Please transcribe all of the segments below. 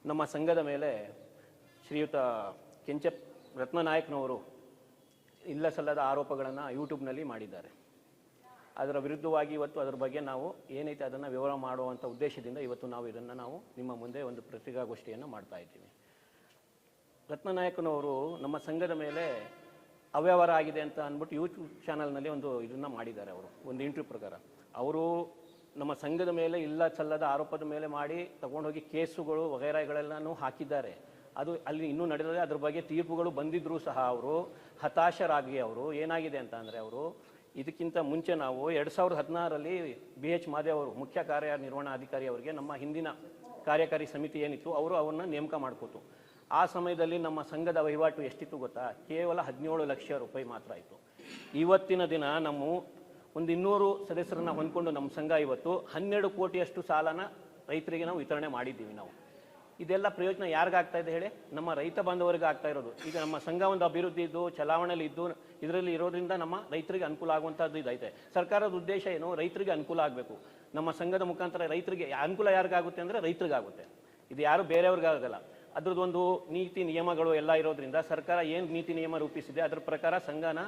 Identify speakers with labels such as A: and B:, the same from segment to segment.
A: ನಮ್ಮ ಸಂಘದ ಮೇಲೆ ಶ್ರೀಯುತ ಕೆಂಚಪ್ ರತ್ನನಾಯಕ್ನವರು ಇಲ್ಲ ಸಲ್ಲದ ಆರೋಪಗಳನ್ನು ಯೂಟ್ಯೂಬ್ನಲ್ಲಿ ಮಾಡಿದ್ದಾರೆ. ಅದರ ವಿರುದ್ಧವಾಗಿ ಇವತ್ತು ಅದರ ಬಗ್ಗೆ ನಾವು ಏನೈತೆ ಅದನ್ನು ವಿವರ ಮಾಡುವಂಥ ಉದ್ದೇಶದಿಂದ ಇವತ್ತು ನಾವು ನಿಮ್ಮ ಮುಂದೆ ಒಂದು ಪತ್ರಿಕಾಗೋಷ್ಠಿಯನ್ನು ಮಾಡ್ತಾ ಇದ್ದೀವಿ. ರತ್ನನಾಯಕ್ನವರು ನಮ್ಮ ಸಂಘದ ಮೇಲೆ ಅವ್ಯವಹಾರ ಆಗಿದೆ ಅಂತ ಅಂದ್ಬಿಟ್ಟು ಯೂಟ್ಯೂಬ್ ಚಾನಲ್ನಲ್ಲಿ ಒಂದು ಇದನ್ನು ಮಾಡಿದ್ದಾರೆ. ಅವರು ಒಂದು ಇಂಟರ್ವ್ಯೂ ಪ್ರಕಾರ ಅವರು ನಮ್ಮ ಸಂಘದ ಮೇಲೆ ಇಲ್ಲ ಸಲ್ಲದ ಆರೋಪದ ಮೇಲೆ ಮಾಡಿ ತಗೊಂಡೋಗಿ ಕೇಸುಗಳು ವಗೈರಾಗಳೆಲ್ಲನೂ ಹಾಕಿದ್ದಾರೆ. ಅದು ಅಲ್ಲಿ ಇನ್ನೂ ನಡೆದಿದೆ. ಅದ್ರ ಬಗ್ಗೆ ತೀರ್ಪುಗಳು ಬಂದಿದ್ದರೂ ಸಹ ಅವರು ಹತಾಶರಾಗಿ ಅವರು ಏನಾಗಿದೆ ಅಂತ ಅಂದರೆ ಅವರು ಇದಕ್ಕಿಂತ ಮುಂಚೆ ನಾವು 2016ರಲ್ಲಿ BH ಮಾದೇವ್ ಅವರು ಮುಖ್ಯ ಕಾರ್ಯನಿರ್ವಹಣಾಧಿಕಾರಿ ಅವರಿಗೆ ನಮ್ಮ ಹಿಂದಿನ ಕಾರ್ಯಕಾರಿ ಸಮಿತಿ ಏನಿತ್ತು ಅವರು ಅವನ್ನ ನೇಮಕ ಮಾಡ್ಕೋತು. ಆ ಸಮಯದಲ್ಲಿ ನಮ್ಮ ಸಂಘದ ವಹಿವಾಟು ಎಷ್ಟಿತ್ತು ಗೊತ್ತಾ? ಕೇವಲ 17 ಲಕ್ಷ ರೂಪಾಯಿ ಮಾತ್ರ ಆಯಿತು. ಇವತ್ತಿನ ದಿನ ನಮ್ಮ ಒಂದು 200 ಸದಸ್ಯರನ್ನ ಹೊಂದ್ಕೊಂಡು ನಮ್ಮ ಸಂಘ ಇವತ್ತು 12 ಕೋಟಿಯಷ್ಟು ಸಾಲನ ರೈತರಿಗೆ ನಾವು ವಿತರಣೆ ಮಾಡಿದ್ದೀವಿ. ನಾವು ಇದೆಲ್ಲ ಪ್ರಯೋಜನ ಯಾರಿಗಾಗ್ತಾ ಇದೆ ಹೇಳಿ? ನಮ್ಮ ರೈತ ಬಾಂಧವರಿಗೆ ಆಗ್ತಾ ಇರೋದು. ಈಗ ನಮ್ಮ ಸಂಘ ಒಂದು ಅಭಿವೃದ್ಧಿ ಇದ್ದು ಚಲಾವಣೆಯಲ್ಲಿ ಇದ್ದು ಇದರಲ್ಲಿ ಇರೋದ್ರಿಂದ ನಮ್ಮ ರೈತರಿಗೆ ಅನುಕೂಲ ಆಗುವಂಥದ್ದು ಇದೈತೆ. ಸರ್ಕಾರದ ಉದ್ದೇಶ ಏನು? ರೈತರಿಗೆ ಅನುಕೂಲ ಆಗಬೇಕು. ನಮ್ಮ ಸಂಘದ ಮುಖಾಂತರ ರೈತರಿಗೆ ಅನುಕೂಲ ಯಾರಿಗಾಗುತ್ತೆ ಅಂದರೆ ರೈತರಿಗಾಗುತ್ತೆ. ಇದು ಯಾರು ಬೇರೆಯವ್ರಿಗಾಗಲ್ಲ. ಅದ್ರದ್ದೊಂದು ನೀತಿ ನಿಯಮಗಳು ಎಲ್ಲ ಇರೋದ್ರಿಂದ ಸರ್ಕಾರ ಏನು ನೀತಿ ನಿಯಮ ರೂಪಿಸಿದೆ ಅದರ ಪ್ರಕಾರ ಸಂಘನ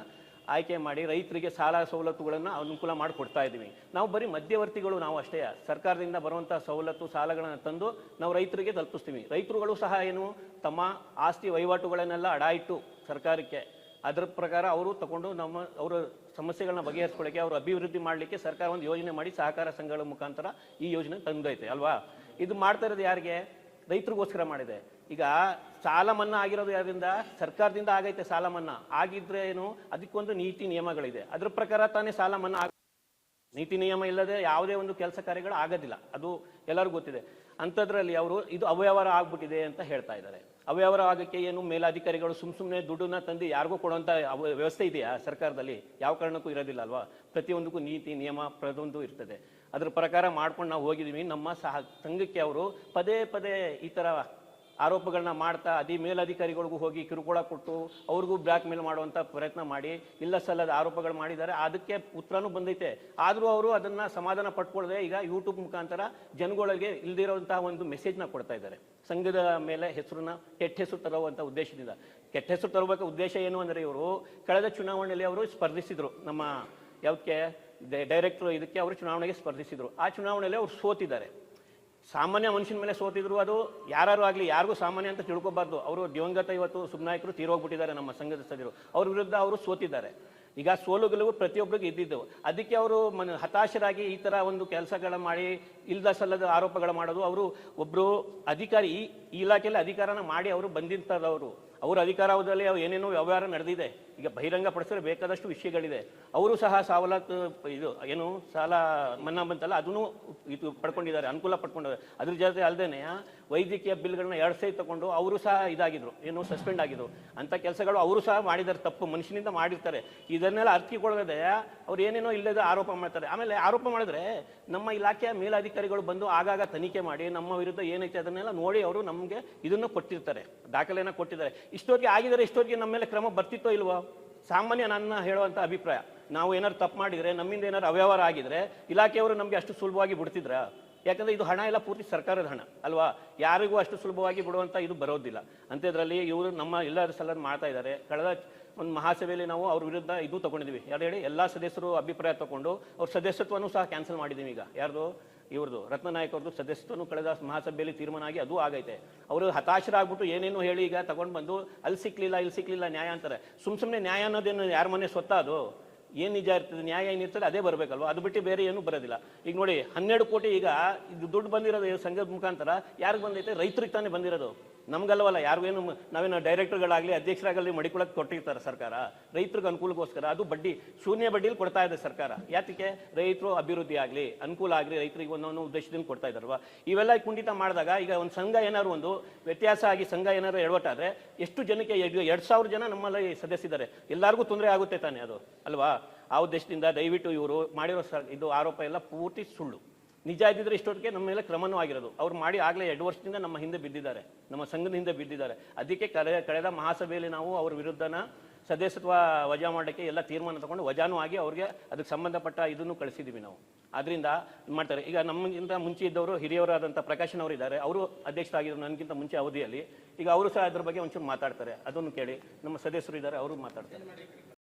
A: ಆಯ್ಕೆ ಮಾಡಿ ರೈತರಿಗೆ ಸಾಲ ಸವಲತ್ತುಗಳನ್ನು ಅನುಕೂಲ ಮಾಡಿಕೊಡ್ತಾ ಇದ್ದೀವಿ. ನಾವು ಬರೀ ಮಧ್ಯವರ್ತಿಗಳು ನಾವು ಅಷ್ಟೇ. ಸರ್ಕಾರದಿಂದ ಬರುವಂಥ ಸವಲತ್ತು ಸಾಲಗಳನ್ನು ತಂದು ನಾವು ರೈತರಿಗೆ ತಲುಪಿಸ್ತೀವಿ. ರೈತರುಗಳು ಸಹ ಏನು ತಮ್ಮ ಆಸ್ತಿ ವಹಿವಾಟುಗಳನ್ನೆಲ್ಲ ಅಡ ಇಟ್ಟು ಸರ್ಕಾರಕ್ಕೆ ಅದರ ಪ್ರಕಾರ ಅವರು ತಗೊಂಡು ಅವರ ಸಮಸ್ಯೆಗಳನ್ನ ಬಗೆಹರಿಸ್ಕೊಳ್ಳೋಕ್ಕೆ ಅವರು ಅಭಿವೃದ್ಧಿ ಮಾಡಲಿಕ್ಕೆ ಸರ್ಕಾರ ಒಂದು ಯೋಜನೆ ಮಾಡಿ ಸಹಕಾರ ಸಂಘಗಳ ಮುಖಾಂತರ ಈ ಯೋಜನೆ ತಂದೈತೆ ಅಲ್ವಾ? ಇದು ಮಾಡ್ತಾ ಇರೋದು ಯಾರಿಗೆ? ರೈತರಿಗೋಸ್ಕರ ಮಾಡಿದೆ. ಈಗ ಸಾಲ ಮನ್ನಾ ಆಗಿರೋದು ಯಾರಿಂದ? ಸರ್ಕಾರದಿಂದ ಆಗೈತೆ. ಸಾಲ ಮನ್ನಾ ಆಗಿದ್ರೆ ಏನು? ಅದಕ್ಕೊಂದು ನೀತಿ ನಿಯಮಗಳಿದೆ. ಅದ್ರ ಪ್ರಕಾರ ತಾನೇ ಸಾಲ ಮನ್ನಾ ನೀತಿ ನಿಯಮ ಇಲ್ಲದೆ ಯಾವುದೇ ಒಂದು ಕೆಲಸ ಕಾರ್ಯಗಳು ಆಗೋದಿಲ್ಲ. ಅದು ಎಲ್ಲರಿಗೂ ಗೊತ್ತಿದೆ. ಅಂಥದ್ರಲ್ಲಿ ಅವರು ಇದು ಅವ್ಯವಹಾರ ಆಗ್ಬಿಟ್ಟಿದೆ ಅಂತ ಹೇಳ್ತಾ ಇದ್ದಾರೆ. ಅವ್ಯವಹಾರ ಆಗೋಕ್ಕೆ ಏನು ಮೇಲಾಧಿಕಾರಿಗಳು ಸುಮ್ಮನೆ ದುಡ್ಡನ್ನ ತಂದು ಯಾರಿಗೂ ಕೊಡುವಂಥ ವ್ಯವಸ್ಥೆ ಇದೆಯಾ ಸರ್ಕಾರದಲ್ಲಿ? ಯಾವ ಕಾರಣಕ್ಕೂ ಇರೋದಿಲ್ಲ ಅಲ್ವಾ? ಪ್ರತಿಯೊಂದಕ್ಕೂ ನೀತಿ ನಿಯಮ ಪ್ರತಿಯೊಂದು ಇರ್ತದೆ. ಅದ್ರ ಪ್ರಕಾರ ಮಾಡ್ಕೊಂಡು ನಾವು ಹೋಗಿದ್ದೀವಿ. ನಮ್ಮ ಸಂಘಕ್ಕೆ ಅವರು ಪದೇ ಪದೇ ಈ ಥರ ಆರೋಪಗಳನ್ನ ಮಾಡ್ತಾ ಮೇಲಧಿಕಾರಿಗಳಿಗೂ ಹೋಗಿ ಕಿರುಕುಳ ಕೊಟ್ಟು ಅವ್ರಿಗೂ ಬ್ಲ್ಯಾಕ್ ಮೇಲ್ ಮಾಡುವಂಥ ಪ್ರಯತ್ನ ಮಾಡಿ ಇಲ್ಲ ಸಲ್ಲದ ಆರೋಪಗಳು ಮಾಡಿದ್ದಾರೆ. ಅದಕ್ಕೆ ಉತ್ತರನೂ ಬಂದೈತೆ. ಆದರೂ ಅವರು ಅದನ್ನು ಸಮಾಧಾನ ಪಟ್ಕೊಳ್ಳದೆ ಈಗ ಯೂಟ್ಯೂಬ್ ಮುಖಾಂತರ ಜನಗಳಿಗೆ ಇಲ್ದಿರೋಂತಹ ಒಂದು ಮೆಸೇಜ್ನ ಕೊಡ್ತಾ ಇದ್ದಾರೆ. ಸಂಘದ ಮೇಲೆ ಕೆಟ್ಟ ಹೆಸರು ತರುವಂಥ ಉದ್ದೇಶದಿಂದ. ಕೆಟ್ಟ ಹೆಸರು ತರಬೇಕು ಉದ್ದೇಶ ಏನು ಅಂದರೆ ಇವರು ಕಳೆದ ಚುನಾವಣೆಯಲ್ಲಿ ಅವರು ಸ್ಪರ್ಧಿಸಿದರು. ನಮ್ಮ ಯಾವುದಕ್ಕೆ ಡೈರೆಕ್ಟ್ರು ಇದಕ್ಕೆ ಅವರು ಚುನಾವಣೆಗೆ ಸ್ಪರ್ಧಿಸಿದರು. ಆ ಚುನಾವಣೆಯಲ್ಲಿ ಅವರು ಸೋತಿದ್ದಾರೆ. ಸಾಮಾನ್ಯ ಮನುಷ್ಯನ ಮೇಲೆ ಸೋತಿದ್ರು. ಅದು ಯಾರು ಆಗಲಿ ಯಾರಿಗೂ ಸಾಮಾನ್ಯ ಅಂತ ತಿಳ್ಕೊಬಾರ್ದು. ಅವರು ದಿವಂಗತ ಇವತ್ತು ಸುಬ್ನಾಯಕರು ತೀರೋಗ್ಬಿಟ್ಟಿದ್ದಾರೆ. ನಮ್ಮ ಸಂಘದ ಸದಸ್ಯರು ಅವ್ರ ವಿರುದ್ಧ ಅವರು ಸೋತಿದ್ದಾರೆ. ಈಗ ಸೋಲು ಗೆಲುವು ಪ್ರತಿಯೊಬ್ಬರಿಗೆ ಇದ್ದಿದ್ದು. ಅದಕ್ಕೆ ಅವರು ಹತಾಶರಾಗಿ ಈ ಥರ ಒಂದು ಕೆಲಸಗಳ ಮಾಡಿ ಇಲ್ದ ಸಲ್ಲದ ಆರೋಪಗಳ ಮಾಡೋದು. ಅವರು ಒಬ್ಬರು ಅಧಿಕಾರಿ ಈ ಇಲಾಖೆಯಲ್ಲಿ ಅಧಿಕಾರನ ಮಾಡಿ ಅವರು ಬಂದಿರ್ತದವರು. ಅವರ ಅಧಿಕಾರಾವಧಿಯಲ್ಲಿ ಏನೇನೋ ವ್ಯವಹಾರ ನಡೆದಿದೆ. ಈಗ ಬಹಿರಂಗ ಪಡಿಸಿದ್ರೆ ಬೇಕಾದಷ್ಟು ವಿಷಯಗಳಿದೆ. ಅವರು ಸಹ ಸವಲತ್ತು ಇದು ಏನು ಸಾಲ ಮನ್ನಾ ಬಂತಲ್ಲ ಅದನ್ನು ಇದು ಪಡ್ಕೊಂಡಿದ್ದಾರೆ, ಅನುಕೂಲ ಪಡ್ಕೊಂಡಿದ್ದಾರೆ. ಅದ್ರ ಜೊತೆ ಅಲ್ಲದೆ ವೈದ್ಯಕೀಯ ಬಿಲ್ಗಳನ್ನ 2 ಸೈ ತಗೊಂಡು ಅವರು ಸಹ ಇದಾಗಿದ್ರು, ಏನು ಸಸ್ಪೆಂಡ್ ಆಗಿದ್ರು. ಅಂಥ ಕೆಲಸಗಳು ಅವರು ಸಹ ಮಾಡಿದ್ದಾರೆ. ತಪ್ಪು ಮನುಷ್ಯನಿಂದ ಮಾಡಿರ್ತಾರೆ. ಇದನ್ನೆಲ್ಲ ಅರ್ಥಿಕೊಳ್ಳದೆ ಅವ್ರು ಏನೇನೋ ಇಲ್ಲದ ಆರೋಪ ಮಾಡ್ತಾರೆ. ಆಮೇಲೆ ಆರೋಪ ಮಾಡಿದ್ರೆ ನಮ್ಮ ಇಲಾಖೆಯ ಮೇಲಧಿಕಾರಿಗಳು ಬಂದು ಆಗಾಗ ತನಿಖೆ ಮಾಡಿ ನಮ್ಮ ವಿರುದ್ಧ ಏನೈತೆ ಅದನ್ನೆಲ್ಲ ನೋಡಿ ಅವರು ನಮಗೆ ಇದನ್ನು ಕೊಟ್ಟಿರ್ತಾರೆ, ದಾಖಲೆಯನ್ನು ಕೊಟ್ಟಿದ್ದಾರೆ. ಇಷ್ಟೊತ್ತಿಗೆ ಆಗಿದ್ದಾರೆ, ಇಷ್ಟೊತ್ತಿಗೆ ನಮ್ಮ ಮೇಲೆ ಕ್ರಮ ಬರ್ತಿತ್ತೋ ಇಲ್ವೋ? ಸಾಮಾನ್ಯ ನನ್ನ ಹೇಳುವಂಥ ಅಭಿಪ್ರಾಯ, ನಾವು ಏನಾದ್ರು ತಪ್ಪು ಮಾಡಿದರೆ, ನಮ್ಮಿಂದ ಏನಾದ್ರು ಅವ್ಯವಹಾರ ಆಗಿದ್ರೆ ಇಲಾಖೆಯವರು ನಮಗೆ ಅಷ್ಟು ಸುಲಭವಾಗಿ ಬಿಡ್ತಿದ್ರ? ಯಾಕಂದರೆ ಇದು ಹಣ ಎಲ್ಲ ಪೂರ್ತಿ ಸರ್ಕಾರದ ಹಣ ಅಲ್ವಾ? ಯಾರಿಗೂ ಅಷ್ಟು ಸುಲಭವಾಗಿ ಬಿಡುವಂಥ ಇದು ಬರೋದಿಲ್ಲ. ಅಂಥದ್ರಲ್ಲಿ ಇವರು ನಮ್ಮ ಎಲ್ಲರ ಸಲ ಮಾಡ್ತಾ ಇದ್ದಾರೆ. ಕಳೆದ ಒಂದು ಮಹಾಸಭೆಯಲ್ಲಿ ನಾವು ಅವ್ರ ವಿರುದ್ಧ ಇದು ತೊಗೊಂಡಿದ್ದೀವಿ. ಯಾರು ಹೇಳಿ? ಎಲ್ಲ ಸದಸ್ಯರು ಅಭಿಪ್ರಾಯ ತೊಗೊಂಡು ಅವ್ರ ಸದಸ್ಯತ್ವನೂ ಸಹ ಕ್ಯಾನ್ಸಲ್ ಮಾಡಿದ್ದೀವಿ. ಈಗ ಯಾರ್ದು? ಇವ್ರದ್ದು ರತ್ನನಾಯಕ್ ಅವ್ರದ್ದು ಸದಸ್ಯತ್ವನು ಕಳೆದ ಮಹಾಸಭೆಯಲ್ಲಿ ತೀರ್ಮಾನ ಆಗಿ ಅದು ಆಗೈತೆ. ಅವರು ಹತಾಶರಾಗ್ಬಿಟ್ಟು ಏನೇನು ಹೇಳಿ ಈಗ ತಗೊಂಡು ಬಂದು ಅಲ್ಲಿ ಸಿಕ್ಲಿಲ್ಲ ನ್ಯಾಯ ಅಂತಾರೆ. ಸುಮ್ಮನೆ ನ್ಯಾಯ ಅನ್ನೋದೇನು ಯಾರ ಮನೆ ಸ್ವತ್ತ? ಅದು ಏನು ನಿಜ ಇರ್ತದೆ, ನ್ಯಾಯ ಏನಿರ್ತದೆ ಅದೇ ಬರಬೇಕಲ್ವ? ಅದು ಬಿಟ್ಟು ಬೇರೆ ಏನೂ ಬರೋದಿಲ್ಲ. ಈಗ ನೋಡಿ 12 ಕೋಟಿ ಈಗ ಇದು ದುಡ್ಡು ಬಂದಿರೋದು ಸಂಘದ ಮುಖಾಂತರ ಯಾರಿಗೆ ಬಂದೈತೆ? ರೈತರಿಗೆ ತಾನೇ ಬಂದಿರೋದು, ನಮ್ಗಲ್ವಲ್ಲ. ಯಾರಿಗೇನು ನಾವೇನು ಡೈರೆಕ್ಟರ್ಗಳಾಗಲಿ ಅಧ್ಯಕ್ಷರಾಗಲಿ ಮಡಿಕೊಳಕ್ಕೆ ಕೊಟ್ಟಿರ್ತಾರೆ ಸರ್ಕಾರ ರೈತರಿಗೆ ಅನುಕೂಲಕ್ಕೋಸ್ಕರ. ಅದು ಬಡ್ಡಿ ಶೂನ್ಯ ಬಡ್ಡಿಯಲ್ಲಿ ಕೊಡ್ತಾ ಇದೆ ಸರ್ಕಾರ. ಯಾತಕ್ಕೆ? ರೈತರು ಅಭಿವೃದ್ಧಿ ಆಗಲಿ, ಅನುಕೂಲ ಆಗಲಿ, ರೈತರಿಗೆ ಒಂದೊಂದು ಉದ್ದೇಶದಿಂದ ಕೊಡ್ತಾ ಇದ್ದಾರಲ್ವ? ಇವೆಲ್ಲ ಕುಂಠಿತ ಮಾಡಿದಾಗ ಈಗ ಒಂದು ಸಂಘ ಏನಾದ್ರು ಒಂದು ವ್ಯತ್ಯಾಸ ಆಗಿ ಸಂಘ ಏನಾದ್ರು ಎಡವಟ್ಟಾದ್ರೆ ಎಷ್ಟು ಜನಕ್ಕೆ 2,000 ಜನ ನಮ್ಮಲ್ಲಿ ಸದಸ್ಯರಿದ್ದಾರೆ. ಎಲ್ಲರಿಗೂ ತೊಂದರೆ ಆಗುತ್ತೆ ತಾನೆ ಅದು ಅಲ್ವಾ? ಆ ಉದ್ದೇಶದಿಂದ ದಯವಿಟ್ಟು ಇವರು ಮಾಡಿರೋ ಇದು ಆರೋಪ ಎಲ್ಲ ಪೂರ್ತಿ ಸುಳ್ಳು. ನಿಜ ಇದ್ದಿದ್ರೆ ಇಷ್ಟೊತ್ತಿಗೆ ನಮ್ಮ ಮೇಲೆ ಕ್ರಮನೂ ಆಗಿರೋದು. ಅವ್ರು ಮಾಡಿ ಆಗಲೇ 2 ವರ್ಷದಿಂದ ನಮ್ಮ ಹಿಂದೆ ಬಿದ್ದಿದ್ದಾರೆ, ನಮ್ಮ ಸಂಘದ ಹಿಂದೆ ಬಿದ್ದಿದ್ದಾರೆ. ಅದಕ್ಕೆ ಕಳೆದ ಮಹಾಸಭೆಯಲ್ಲಿ ನಾವು ಅವ್ರ ವಿರುದ್ಧನ ಸದಸ್ಯತ್ವ ವಜಾ ಮಾಡೋಕ್ಕೆ ಎಲ್ಲ ತೀರ್ಮಾನ ತಗೊಂಡು ವಜಾನೂ ಆಗಿ ಅವ್ರಿಗೆ ಅದಕ್ಕೆ ಸಂಬಂಧಪಟ್ಟ ಇದನ್ನು ಕಳಿಸಿದ್ದೀವಿ ನಾವು. ಆದ್ದರಿಂದ ಮಾಡ್ತಾರೆ. ಈಗ ನಮಗಿಂತ ಮುಂಚೆ ಇದ್ದವರು ಹಿರಿಯವರಾದಂಥ ಪ್ರಕಾಶನ್ ಅವರು ಇದ್ದಾರೆ, ಅವರು ಅಧ್ಯಕ್ಷರಾಗಿದ್ದರು ನನಗಿಂತ ಮುಂಚೆ ಅವಧಿಯಲ್ಲಿ. ಈಗ ಅವರು ಸಹ ಅದ್ರ ಬಗ್ಗೆ ಒಂಚೂರು ಮಾತಾಡ್ತಾರೆ, ಅದನ್ನು ಕೇಳಿ. ನಮ್ಮ ಸದಸ್ಯರು ಇದ್ದಾರೆ, ಅವರು ಮಾತಾಡ್ತಾರೆ.